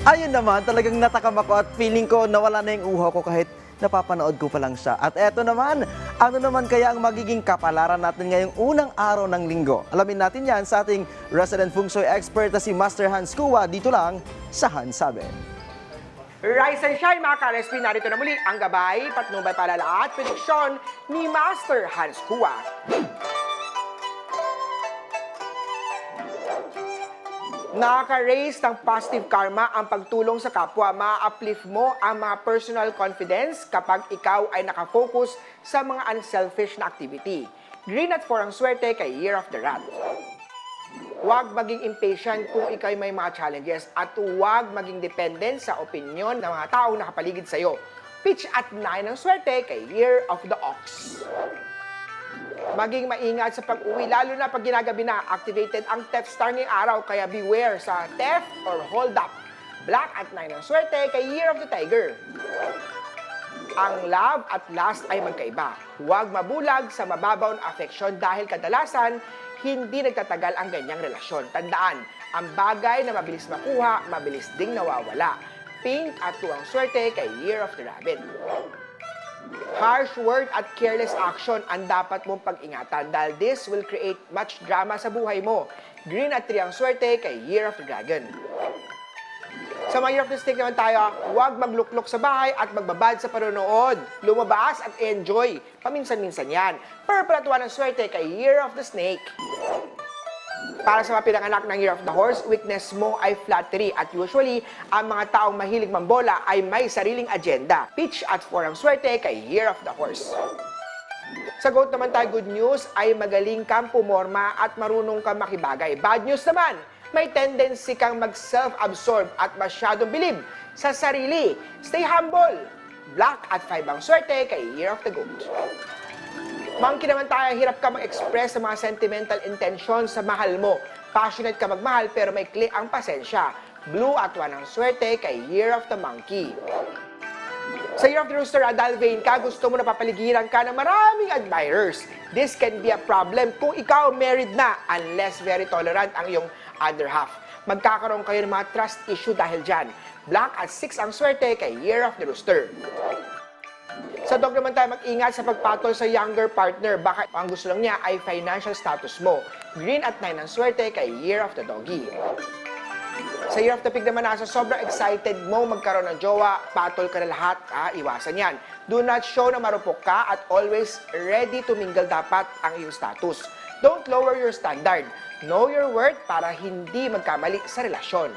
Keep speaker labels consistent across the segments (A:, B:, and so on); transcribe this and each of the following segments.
A: Ayun naman, talagang natakam ako at feeling ko nawala na yung uhaw ko kahit napapanood ko pa lang siya. At eto naman, ano naman kaya ang magiging kapalaran natin ngayong unang araw ng linggo? Alamin natin yan sa ating resident feng shui expert na si Master Hans Kua dito lang sa Hans Sabi.
B: Rise and shine mga ka-RSP, narito na muli ang gabay, patnubay palala at prediksyon ni Master Hans Kua. Nakaka-raise ng positive karma ang pagtulong sa kapwa. Ma-uplift mo ang mga personal confidence kapag ikaw ay nakafocus sa mga unselfish na activity. Green at 4 ang swerte kay Year of the Rat. Huwag maging impatient kung ikaw may mga challenges at huwag maging dependent sa opinion ng mga taong nakapaligid sa iyo. Pitch at 9 ang swerte kay Year of the Ox. Maging maingat sa pag-uwi, lalo na pag ginagabi na. Activated ang theft star ngayong araw, kaya beware sa theft or hold up. Black at 9 ang swerte kay Year of the Tiger. Ang love at lust ay magkaiba. Huwag mabulag sa mababaw na affection dahil kadalasan hindi nagtatagal ang ganyang relasyon. Tandaan, ang bagay na mabilis makuha, mabilis ding nawawala. Pink at 2 ang swerte kay Year of the Rabbit. Harsh word at careless action ang dapat mong pag-ingatan dahil this will create much drama sa buhay mo. Green at 3 ang swerte kay Year of the Dragon. Sa mga Year of the Snake naman tayo, huwag magluklok sa bahay at magbabad sa panonood. Lumabas at enjoy. Paminsan-minsan yan. Purple at 1 ang swerte kay Year of the Snake. Para sa mga pinanganak ng Year of the Horse, weakness mo ay flattery at usually, ang mga taong mahilig mambola ay may sariling agenda. Pitch at 4 ang swerte kay Year of the Horse. Sa goat naman tayo, good news ay magaling kang pumorma at marunong kang makibagay. Bad news naman, may tendency kang mag-self-absorb at masyadong bilib sa sarili. Stay humble. Black at 5 ang swerte kay Year of the Goat. Monkey naman tayo, hirap ka mag-express sa mga sentimental intentions sa mahal mo. Passionate ka magmahal pero may kli ang pasensya. Blue at 1 ang swerte kay Year of the Monkey. Sa Year of the Rooster, dahil vain ka, gusto mo na papaligiran ka ng maraming admirers. This can be a problem kung ikaw married na unless very tolerant ang iyong other half. Magkakaroon kayo ng mga trust issue dahil dyan. Black at 6 ang swerte kay Year of the Rooster. Sa dog naman tayo, mag-ingat sa pagpatol sa younger partner. Baka ang gusto lang niya ay financial status mo. Green at 9 ang swerte kay Year of the Doggy. Sa Year of the Pig naman, nasa sobrang excited mo magkaroon ng jowa, patol ka na lahat, iwasan yan. Do not show na marupok ka at always ready to mingle dapat ang iyong status. Don't lower your standard. Know your worth para hindi magkamali sa relasyon.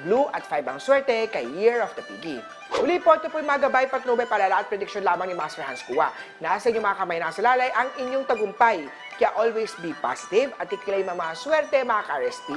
B: Blue at 5 ang swerte kay Year of the Piggy. Uli po, ito po yung mga gabay, patnubay, palala at prediksyon lamang ni Master Hans Kua. Nasa inyong mga kamay, nasa lalay ang inyong tagumpay. Kaya always be positive at i-claim ang mga swerte, mga ka-RSP.